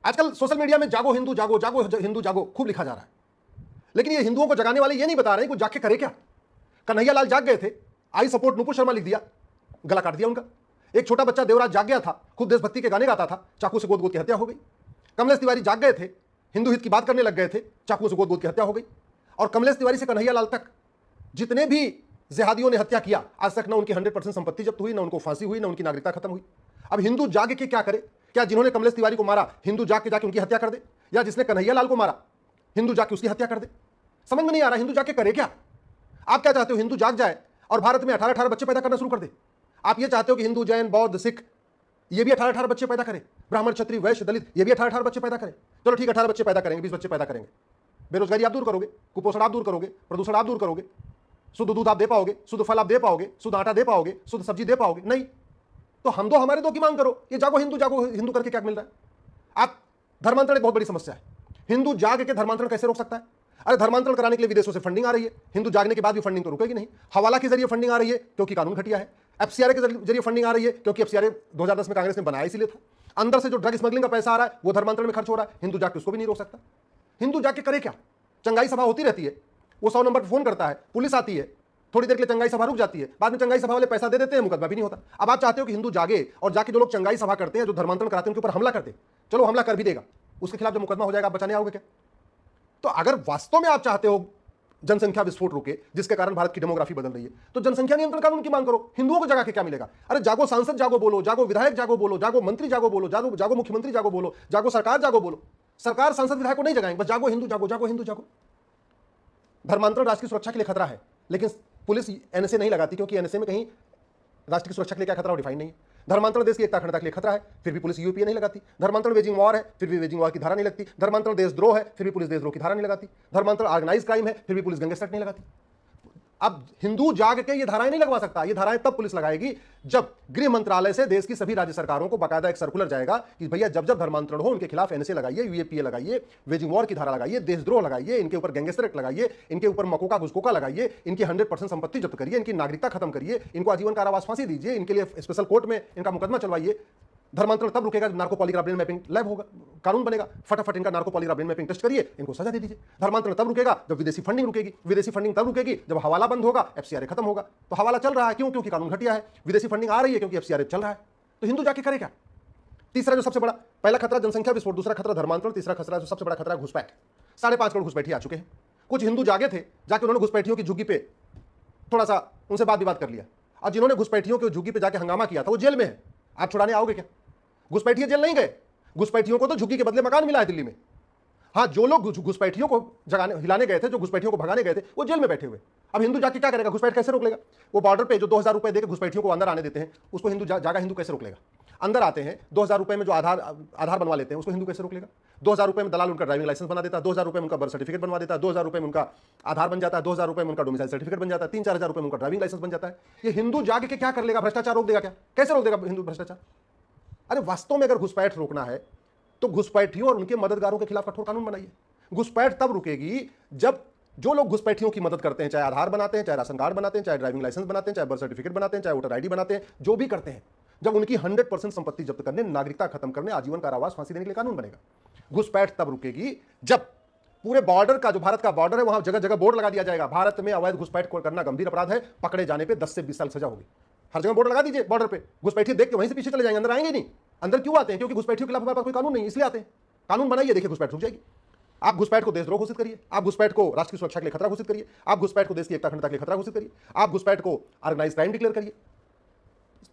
आजकल social media में जागो हिंदू जागो, जागो हिंदू जागो खूब लिखा जा रहा है, लेकिन ये हिंदुओं को जगाने वाले ये नहीं बता रहे कि जाके करे क्या। कन्हैया लाल जाग गए थे, आई सपोर्ट नुपुर शर्मा लिख दिया, गला काट दिया उनका। एक छोटा बच्चा देवराज जाग गया था, खूब देशभक्ति के गाने गाता था, चाकू से गोद गोद की हत्या हो गई। कमलेश तिवारी जाग गए थे, हिंदू हित की बात करने लग गए थे, चाकू से गोद गोद की हत्या हो गई। और कमलेश तिवारी से कन्हैया लाल तक जितने भी जिहादियों ने हत्या किया, आज तक ना उनकी 100% संपत्ति जब्त हुई, ना उनको फांसी हुई, ना उनकी नागरिकता खत्म हुई। अब हिंदू जाग के क्या करे? क्या जिन्होंने कमलेश तिवारी को मारा हिंदू जाग के जाके उनकी हत्या कर दे, या जिसने कन्हैया लाल को मारा हिंदू जाके उसकी हत्या कर दे? समझ में नहीं आ रहा हिंदू जाके करे क्या। आप क्या चाहते हो? हिंदू जाग जाए और भारत में 18-18 बच्चे पैदा करना शुरू कर दे? आप ये चाहते हो कि हिंदू, जैन, बौद्ध, सिख ये भी 18-18 बच्चे पैदा करें, ब्राह्मण, क्षत्रिय, वैश्य, दलित ये भी 18-18 बच्चे पैदा करें? चलो ठीक, 18 बच्चे पैदा करेंगे, 20 बच्चे पैदा करेंगे, बेरोजगारी आप दूर करोगे, कुपोषण आप दूर करोगे, प्रदूषण आप दूर करोगे, शुद्ध दूध आप दे पाओगे, शुद्ध फल आप दे पाओगे, शुद्ध आटा दे पाओगे, शुद्ध सब्जी दे पाओगे? नहीं। तो हम दो हमारे दो की मांग करो। ये जागो हिंदू करके क्या मिल रहा है? आप धर्मांतरण एक बहुत बड़ी समस्या है। हिंदू जाग के धर्मांतरण कैसे रोक सकता है? अरे धर्मांतरण कराने के लिए विदेशों से फंडिंग आ रही है, हिंदू जागने के बाद भी फंडिंग तो रुकेगी नहीं। हवाला के जरिए फंडिंग आ रही है क्योंकि कानून घटिया है। एफसीआरए के जरिए फंडिंग आ रही है क्योंकि एफसीआरए 2010 में कांग्रेस ने बनाया इसीलिए था। अंदर से जो ड्रग स्मगलिंग का पैसा आ रहा है वो धर्मांतरण में खर्च हो रहा है, हिंदू जाके उसको भी नहीं रोक सकता। हिंदू जाके करे क्या? चंगाई सभा होती रहती है, वो 100 नंबर पर फोन करता है, पुलिस आती है, थोड़ी देर के लिए चंगाई सभा रुक जाती है, बाद में चंगाई सभा वाले पैसा दे देते हैं, मुकदमा भी नहीं होता। अब आप चाहते हो कि हिंदू जागे और जाके जो लोग चंगाई सभा करते हैं, जो धर्मांतरण कराते हैं, उनके ऊपर हमला करते हैं। चलो हमला कर भी देगा, उसके खिलाफ जो मुकदमा हो जाएगा आप बचाने आओगे क्या? तो अगर वास्तव में आप चाहते हो जनसंख्या विस्फोट रुके, जिसके कारण भारत की डेमोग्राफी बदल रही है, तो जनसंख्या नियंत्रण कानून की मांग करो। हिंदुओं को जगा के क्या मिलेगा? अरे जागो सांसद जागो बोलो, जागो विधायक जागो बोलो, जागो मंत्री जागो बोलो, जागो मुख्यमंत्री जागो बोलो, जागो सरकार जागो बोलो। सरकार सांसद विधायक को नहीं जगाएंगे, बस जागो हिंदू जागो, जागो हिंदू जागो। धर्मांतरण राष्ट्र की सुरक्षा के लिए खतरा है, लेकिन पुलिस एनएसए नहीं लगाती क्योंकि एनएसए में कहीं राष्ट्र की सुरक्षा के लिए क्या खतरा हो डिफाइन नहीं है। धर्मांतरण देश की एकता अखंडता के लिए खतरा है, फिर भी पुलिस यूपीए नहीं लगाती। धर्मांतरण वेजिंग वॉर है, फिर भी वेजिंग वॉर की धारा नहीं लगती। धर्मांतरण देशद्रोह है, फिर भी पुलिस देशद्रोह की धारा नहीं लगाती। धर्मांतरण ऑर्गेनाइज क्राइम है, फिर भी पुलिस गैंगस्टर नहीं लगाती। अब हिंदू जाग के ये धाराएं नहीं लगवा सकता। ये धाराएं तब पुलिस लगाएगी जब गृह मंत्रालय से देश की सभी राज्य सरकारों को बाकायदा एक सर्कुलर जाएगा कि भैया जब जब धर्मांतरण हो उनके खिलाफ एनएसए लगाइए, यूएपीए लगाइए, वेजिंग वॉर की धारा लगाइए, देशद्रोह लगाइए, इनके ऊपर गैंगस्टर एक्ट लगाइए, इनके ऊपर मकोका घुसकोका लगाइए, इनकी 100% संपत्ति जब्त करिए, इनकी नागरिकता खत्म करिए, इनको आजीवन कारावास फांसी दीजिए, इनके लिए स्पेशल कोर्ट में इनका मुकदमा चलवाइए। धर्मांतरण तब रुकेगा जब narco polygraph brain mapping lab होगा, कानून बनेगा, फटाफट इनका narco polygraph brain mapping test करिए, इनको सजा दे दीजिए। धर्मांतरण तब रुकेगा जब विदेशी फंडिंग रुकेगी, विदेशी फंडिंग तब रुकेगी जब हवाला बंद होगा, एफसीआरए खत्म होगा। तो हवाला चल रहा है क्यों? क्योंकि कानून घटिया है। विदेशी फंडिंग आ रही है क्योंकि एफसीआरए चल रहा है। तो हिंदू जाके करे क्या? तीसरा जो सबसे बड़ा, पहला खतरा जनसंख्या विस्फोट, दूसरा खतरा धर्मांतरण, तीसरा खतरा जो सबसे बड़ा खतरा घुसपैठ। 5.5 करोड़ घुसपैठी आ चुके हैं। कुछ हिंदू जागे थे, जाके उन्होंने घुसपैठियों की झुग्गी पे थोड़ा सा उनसे बात विवाद कर लिया, और जिन्होंने घुसपैठियों की झुग्गी पे जाके हंगामा किया था वो जेल में है। आप छुड़ाने आओगे क्या? घुसपैठिए जेल नहीं गए, घुसपैठियों को तो झुग्गी के बदले मकान मिला है दिल्ली में। हाँ, जो लोग घुसपैठियों को जगाने हिलाने गए थे, जो घुसपैठियों को भगाने गए थे, वो जेल में बैठे हुए। अब हिंदू जाके क्या करेगा? घुसपैठ कैसे रोक लेगा? वो बॉर्डर पे जो 2000 रुपए देकर घुसपैठियों को अंदर आने देते हैं, उसको हिंदू जागा हिंदू कैसे रोक लेगा? अंदर आते हैं 2000 रुपए में जो आधार बनवा लेते हैं, उसको हिंदू कैसे रोक लेगा? 2000 रुपए में दलाल उनका ड्राइविंग लाइसेंस बना देता है, 2000 रुपए में उनका बर्थ सर्टिफिकेट बनवा देता है, 2000 रुपए में उनका आधार बन जाता है, 2000 रुपए में उनका डोमिसाइल सर्टिफिकेट बन जाता है, 3-4 हजार रुपए में उनका ड्राइविंग लाइसेंस बन जाता है। ये हिंदू जाग के क्या कर लेगा? भ्रष्टाचार रोक देगा क्या? कैसे रोक देगा हिंदू भ्रष्टाचार? अरे वास्तव में अगर घुसपैठ रोकना है तो घुसपैठियों और उनके मददगारों के खिलाफ कठोर कानून बनाइए। घुसपैठ तब रुकेगी जब जो लोग घुसपैठियों की मदद करते हैं, चाहे आधार बनाते हैं, चाहे राशन कार्ड बनाते हैं, चाहे ड्राइविंग लाइसेंस बनाते हैं, चाहे बर्थ सर्टिफिकेट बनाते हैं, चाहे वोटर आईडी बनाते हैं, जो भी करते हैं, जब उनकी 100% संपत्ति जब्त करने, नागरिकता खत्म करने, आजीवन कारावास फांसी देने के लिए कानून बनेगा। घुसपैठ तब रुकेगी जब पूरे बॉर्डर का, जो भारत का बॉर्डर है, वहां जगह जगह बोर्ड लगा दिया जाएगा, भारत में अवैध घुसपैठ करना गंभीर अपराध है, पकड़े जाने पर 10 से 20 साल सजा होगी। हर जगह बोर्ड लगा दीजिए बॉर्डर पे, घुसपैठी देख के वहीं से पीछे चले जाएंगे, अंदर आएंगे नहीं। अंदर क्यों आते हैं? क्योंकि घुसपैठियों के खिलाफ हमारे पास कोई कानून नहीं है, इसलिए आते हैं। कानून बनाइए, देखिए घुसपैठ रुक जाएगी। आप घुसपैठ को देशद्रोह घोषित करिए, आप घुसपैठ को राष्ट्र की सुरक्षा के लिए खतरा घोषित करिए, आप घुसपैठ को देश की एकता अखंडता के लिए खतरा घोषित करिए, आप घुसपैठ को ऑर्गेनाइज क्राइम डिक्लेयर करिए।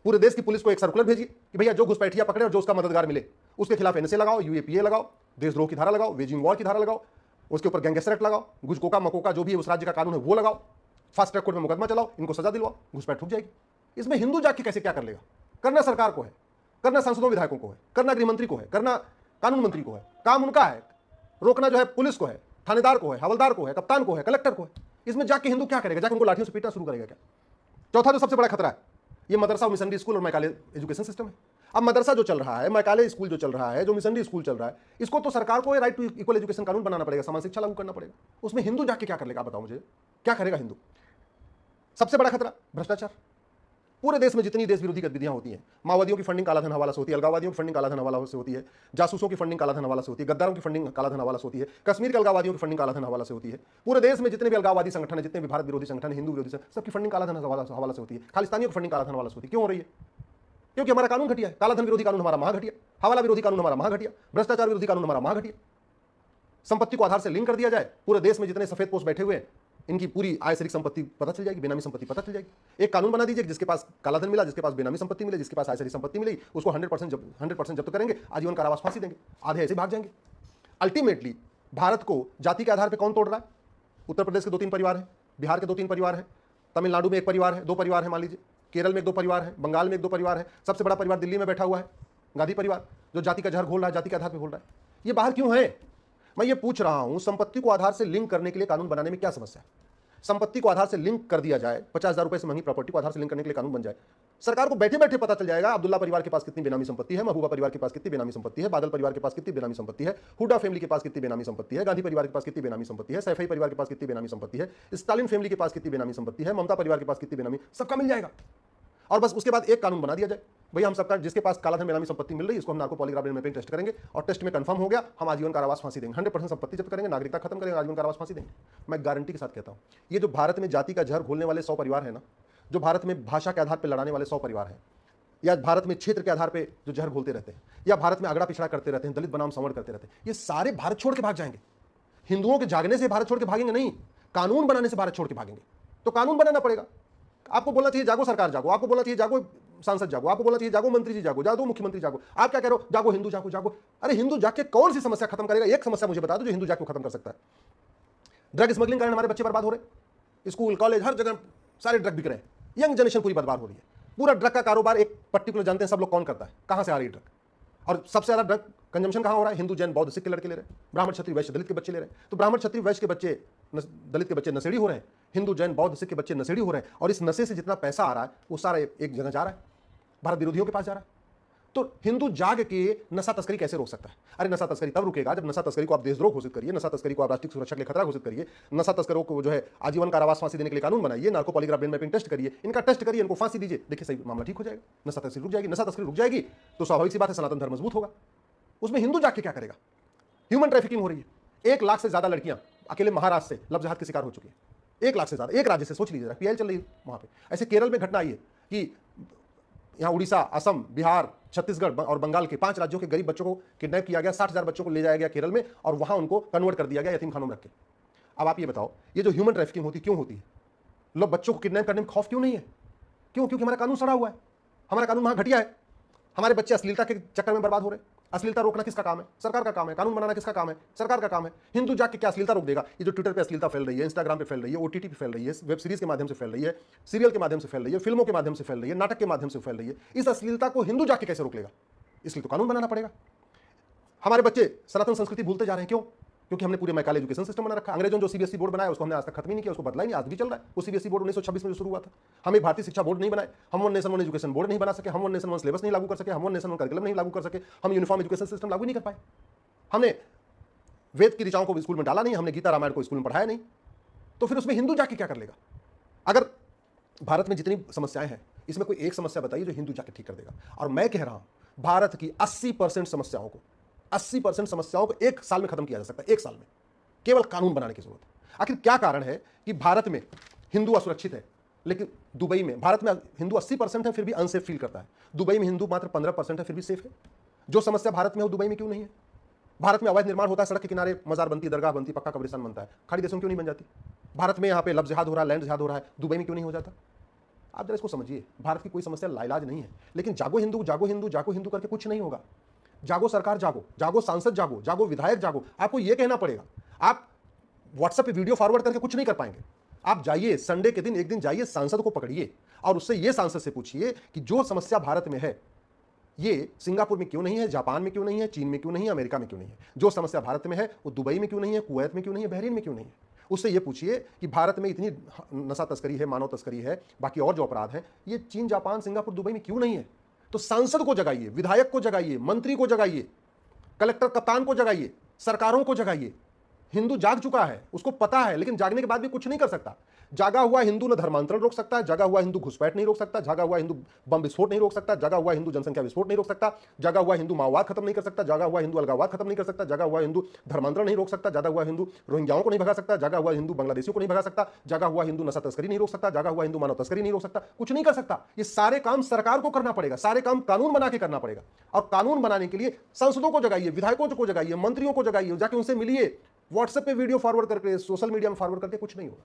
पूरे देश की पुलिस को एक सर्कुलर भेजिए कि भैया जो घुसपैठिया पकड़े और जो उसका मददगार मिले उसके खिलाफ एनएसए लगाओ, यूएपीए लगाओ, देशद्रोह की धारा लगाओ, वेजिंग वॉर की धारा लगाओ, उसके ऊपर गैंगस्टर एक्ट लगाओ, गुजकोका मकोका जो भी उस राज्य का कानून है वो लगाओ, फास्ट ट्रैक कोर्ट में मुकदमा चलाओ, इनको सजा दिलवाओ, घुसपैठ रुक जाएगी। इसमें हिंदू जाके कैसे क्या कर लेगा? करना सरकार को है, करना सांसदों विधायकों को है, करना गृह मंत्री को है, करना कानून मंत्री को है, काम उनका है। रोकना जो है पुलिस को है, थानेदार को है, हवलदार को है, कप्तान को है, कलेक्टर को है। इसमें जाके हिंदू क्या करेगा? जाके उनको लाठियों से पीटना शुरू करेगा क्या? चौथा जो सबसे बड़ा खतरा है, ये मदरसा, मिशनरी स्कूल और मैकाले एजुकेशन सिस्टम है। अब मदरसा जो चल रहा है, मैकाले स्कूल जो चल रहा है, जो मिशनरी स्कूल चल रहा है, इसको तो सरकार को राइट टू इक्वल एजुकेशन कानून बनाना पड़ेगा, समान शिक्षा लागू करना पड़ेगा। उसमें हिंदू जाके क्या कर लेगा? बताओ मुझे, क्या करेगा हिंदू? सबसे बड़ा खतरा भ्रष्टाचार। पूरे देश में जितनी देश विरोधी गतिविधियां होती हैं, माओवादियों की फंडिंग कालाधन हवाला से होती है, अलगाववादियों की फंडिंग कालाधन हवाला से होती है, जासूसों की फंडिंग कालाधन हवाला से होती है, गद्दारों की फंडिंग कालाधन हवाला से होती है, कश्मीर के अलगाववादियों की फंडिंग कालाधन हवाला से होती है। पूरे देश में जितने भी अलगाववादी संगठन है, जितने भी भारत विरोधी संगठन है, हिंदू विरोधी संगठन, सबकी फंडिंग कालाधन हवाला से होती है। खालिस्तानियों की फंडिंग कालाधन हवाला से होती है। क्यों हो रही है? क्योंकि हमारा कानून घटिया है। कालाधन विरोधी कानून हमारा महाघटिया, हवाला विरोधी कानून हमारा महाघटिया, भ्रष्टाचार विरोधी कानून हमारा महाघटिया। संपत्ति को आधार से लिंक कर दिया जाए, पूरे देश में जितने सफेद पोस्ट बैठे हुए हैं इनकी पूरी आय से संपत्ति पता चल जाएगी, बेनामी संपत्ति पता चल जाएगी। एक कानून बना दीजिए, जिसके पास कालाधन मिला, जिसके पास बेनामी संपत्ति मिले, जिसके पास आय से संपत्ति मिली, उसको 100% जब्त करेंगे, आजीवन कारावास, फांसी देंगे। आधे ऐसे भाग जाएंगे। अल्टीमेटली भारत को जाति के आधार पर कौन तोड़ रहा है? उत्तर प्रदेश के 2-3 परिवार है, बिहार के 2-3 परिवार है, तमिलनाडु में 1 परिवार है, 2 परिवार है मान लीजिए, केरल में 1-2 परिवार है, बंगाल में 1-2 परिवार है, सबसे बड़ा परिवार दिल्ली में बैठा हुआ है गांधी परिवार, जो जाति का जहर घोल रहा है, जाति के आधार पर घोल रहा है। ये बाहर क्यों है? मैं ये पूछ रहा हूं, संपत्ति को आधार से लिंक करने के लिए कानून बनाने में क्या समस्या है? संपत्ति को आधार से लिंक कर दिया जाए, 50,000 रुपए से महंगी प्रॉपर्टी को आधार से लिंक करने के लिए कानून बन जाए। सरकार को बैठे बैठे पता चल जाएगा अब्दुल्ला परिवार के पास कितनी बेनामी संपत्ति है, महबूबा परिवार के पास कितनी बेनामी संपत्ति है, बादल परिवार के पास कितनी बेनामी संपत्ति है, हुड्डा फैमिली के पास कितनी बेनामी संपत्ति है, गांधी परिवार के पास कितनी बेनामी संपत्ति है, सैफई परिवार के पास कितनी बेनामी संपत्ति है, स्टालिन फैमिली के पास कितनी बेनामी संपत्ति है, ममता परिवार के पास कितनी बेनामी, सबका मिल जाएगा। और बस उसके बाद एक कानून बना दिया जाए, भैया हम सबका, जिसके पास कालाधन बेनामी संपत्ति मिल रही है, इसको हम नार्को पॉलीग्राफ मैपिंग टेस्ट करेंगे और टेस्ट में कंफर्म हो गया, हम आजीवन कारावास, फांसी देंगे। 100% संपत्ति जब्त करेंगे, नागरिकता खत्म करेंगे, आजीवन कारावास, फांसी देंगे। मैं गारंटी के साथ कहता हूं, ये जो भारत में जाति का जहर घोलने वाले 100 परिवार है ना, जो भारत में भाषा के आधार पर लड़ाने वाले 100 परिवार है, या भारत में क्षेत्र के आधार पर जो जहर घोलते रहते हैं, या भारत में अगड़ा पिछड़ा करते रहते हैं, दलित बनाम संवर्ण करते रहते हैं, ये सारे भारत छोड़ के भाग जाएंगे। हिंदुओं के जागने से भारत छोड़ के भागेंगे नहीं, कानून बनाने से भारत छोड़ के भागेंगे। तो कानून बनाना पड़ेगा। आपको बोलना चाहिए जागो सरकार जागो, आपको बोलना चाहिए जागो सांसद जागो, आपको बोलना चाहिए जागो मंत्री जी जागो, जागो मुख्यमंत्री जागो। आप क्या कह रहे हो? जागो हिंदू जागो, जागो। अरे हिंदू जाग के कौन सी समस्या खत्म करेगा? एक समस्या मुझे बता दो जो हिंदू जाग को खत्म कर सकता है। ड्रग स्मगलिंग कारण हमारे बच्चे बर्बाद हो रहे, स्कूल कॉलेज हर जगह सारे ड्रग बिक रहे हैं, यंग जनरेशन पूरी बर्बाद हो रही है। पूरा ड्रग का कारोबार एक पर्टिकुलर, जानते हैं सब लोग कौन करता है, कहां से आ रही है ड्रग, और सबसे ज्यादा ड्रग कंजम्पशन कहां हो रहा है? हिंदू जैन बौद्ध सिख के लड़के ले रहे हैं, ब्राह्मण क्षत्रिय वैश्य दलित के बच्चे ले रहे हैं। तो ब्राह्मण क्षत्रिय वैश्य के बच्चे, दलित के बच्चे नशेड़ी हो रहे हैं, हिंदू जैन बौद्ध सिख के बच्चे नशेड़ी हो रहे हैं, और इस नशे से जितना पैसा आ रहा है वो सारा एक जगह जा रहा है, भारत विरोधियों के पास जा रहा है। तो हिंदू जाग के नशा तस्करी कैसे रोक सकता है? अरे नशा तस्करी तब रुकेगा जब नशा तस्करी को आप देशद्रोह घोषित करिए, नशा तस्करी को आप राष्ट्रीय सुरक्षा के लिए खतरा घोषित करिए, नशा तस्करों को जो है आजीवन कारावास, फांसी देने के लिए कानून बनाइए, narco polygraph brain mapping test करिए, इनका टेस्ट करिए, इनको फांसी दीजिए, देखिए सही मामला ठीक हो जाएगा, नशा तस्करी रुक जाएगी। नशा तस्करी रुक जाएगी तो स्वाभाविक सी बात है सनातन धर्म मजबूत होगा। उसमें हिंदू जाग के क्या करेगा? ह्यूमन ट्रैफिकिंग हो रही है, 1 लाख से ज्यादा लड़कियां अकेले महाराष्ट्र से लव जिहाद के शिकार हो चुकी है। 1 लाख से ज्यादा, एक राज्य से, सोच लीजिए, पीएल चल रही है वहां पे। ऐसे केरल में घटना आई है कि यहाँ उड़ीसा, असम, बिहार, छत्तीसगढ़ और बंगाल के 5 राज्यों के गरीब बच्चों को किडनैप किया गया, 60,000 बच्चों को ले जाया गया केरल में और वहां उनको कन्वर्ट कर दिया गया यतीम खानों में रख के। अब आप ये बताओ, ये जो ह्यूमन ट्रैफिकिंग होती क्यों होती है? लोग बच्चों को किडनैप करने में खौफ क्यों नहीं है? क्यों? क्योंकि हमारा कानून सड़ा हुआ है, हमारा कानून वहां घटिया है। हमारे बच्चे अश्लीलता के चक्कर में बर्बाद हो रहे हैं। अश्लीलता रोकना किसका काम है? सरकार का काम है। कानून बनाना किसका काम है? सरकार का काम है। हिंदू जाग के क्या अश्लीलता रोक देगा? ये जो ट्विटर पे अश्लीलता फैल रही है, इंस्टाग्राम पे फैल रही है, ओटीटी पे फैल रही है, वेब सीरीज के माध्यम से फैल रही है, सीरियल के माध्यम से फैल रही है, फिल्मों के माध्यम से फैल रही है, नाटक के माध्यम से फैल रही है, इस अश्लीलता को हिंदू जाग के कैसे रोक लेगा? इसलिए तो कानून बनाना पड़ेगा। हमारे बच्चे सनातन संस्कृति भूलते जा रहे हैं, क्यों? क्योंकि हमने पूरे मैकाले एजुकेशन सिस्टम बना रखा। अंग्रेजों जो सीबीएसई बोर्ड बनाया उसको हमने आज तक खत्म ही नहीं किया, उसको बदला ही नहीं, आज भी चल रहा है वो सीबीएसई बोर्ड। 1926 में जो शुरू हुआ था, हम एक भारतीय शिक्षा बोर्ड नहीं बनाए, हम one nation one education board नहीं बना सके, हम वन नेशन वन सिलेबस नहीं लागू कर सके, हम वन नेशन वन करिकुलम नहीं लागू कर सके, हम यूनिफॉर्म एजुकेशन सिस्टम लागू नहीं कर पाए। हमने वेद की ऋचाओं को स्कूल में डाला नहीं, हमने गीता रामायण को स्कूल में पढ़ाया नहीं, तो फिर उसमें हिंदू जाके क्या कर लेगा? अगर भारत में जितनी समस्याएं हैं इसमें कोई एक समस्या बताइए जो हिंदू जाके ठीक कर देगा। और मैं कह रहा हूं भारत की 80% समस्याओं को 80% समस्याओं को 1 साल में खत्म किया जा सकता है, 1 साल में। केवल कानून बनाने की जरूरत है। आखिर क्या कारण है कि भारत में हिंदू असुरक्षित है, लेकिन दुबई में, भारत में हिंदू 80% है फिर भी अनसेफ फील करता है, दुबई में हिंदू मात्र 15% है फिर भी सेफ है? जो समस्या भारत में हो दुबई में क्यों नहीं है? भारत में अवैध निर्माण होता है, सड़क के किनारे मजार बनती, दरगाह बनती, पक्का कब्रिस्तान बनता है, खाड़ी देशों में क्यों नहीं बन जाती? भारत में यहाँ पे लव जिहाद हो रहा है, लैंड जिहाद हो रहा है, दुबई में क्यों नहीं हो जाता? आप जरा इसको समझिए। भारत की कोई समस्या लाइलाज नहीं है, लेकिन जागो हिंदू, जागो हिंदू, जागो हिंदू करके कुछ नहीं होगा। जागो सरकार जागो, जागो सांसद जागो, जागो विधायक जागो। आपको यह कहना पड़ेगा। आप व्हाट्सएप पे वीडियो फॉरवर्ड करके कुछ नहीं कर पाएंगे। आप जाइए संडे के दिन, एक दिन जाइए, सांसद को पकड़िए और उससे ये सांसद से पूछिए कि जो समस्या भारत में है ये सिंगापुर में क्यों नहीं है, जापान में क्यों नहीं है, चीन में क्यों नहीं है, अमेरिका में क्यों नहीं है? जो समस्या भारत में है वो दुबई में क्यों नहीं है, कुवैत में क्यों नहीं है, बहरीन में क्यों नहीं है? उससे ये पूछिए कि भारत में इतनी नशा तस्करी है, मानव तस्करी है, बाकी और जो अपराध हैं, ये चीन, जापान, सिंगापुर, दुबई में क्यों नहीं है? तो सांसद को जगाइए, विधायक को जगाइए, मंत्री को जगाइए, कलेक्टर कप्तान को जगाइए, सरकारों को जगाइए। हिंदू जाग चुका है, उसको पता है, लेकिन जागने के बाद भी कुछ नहीं कर सकता। जागा हुआ हिंदू न धर्मांतरण रोक सकता है, जागा हुआ हिंदू घुसपैठ नहीं रोक सकता, जागा हुआ हिंदू बम विस्फोट नहीं रोक सकता, जागा हुआ हिंदू जनसंख्या विस्फोट नहीं रोक सकता, जागा हुआ हिंदू माओवाद खत्म नहीं कर सकता, जागा हुआ हिंदू अलगाववाद खत्म नहीं कर सकता, जागा हुआ हिंदू धर्मांतरण नहीं रोक सकता, जागा हुआ हिंदू रोहिंग्याओं को नहीं भगा सकता, जागा हुआ हिंदू बांग्लादेशियों को नहीं भगा सकता, जागा हुआ हिंदू नशा तस्करी नहीं रोक सकता, जागा हुआ हिंदू मानव तस्करी नहीं रोक सकता, कुछ नहीं कर सकता। ये सारे काम सरकार को करना पड़ेगा, सारे काम कानून बना के करना पड़ेगा। और कानून बनाने के लिए सांसदों को जगाइए, विधायकों को जगाइए, मंत्रियों को जगाइए, जाके उनसे मिलिए। व्हाट्सएप पे वीडियो फॉरवर्ड करके, सोशल मीडिया में फॉरवर्ड करके कुछ नहीं होगा।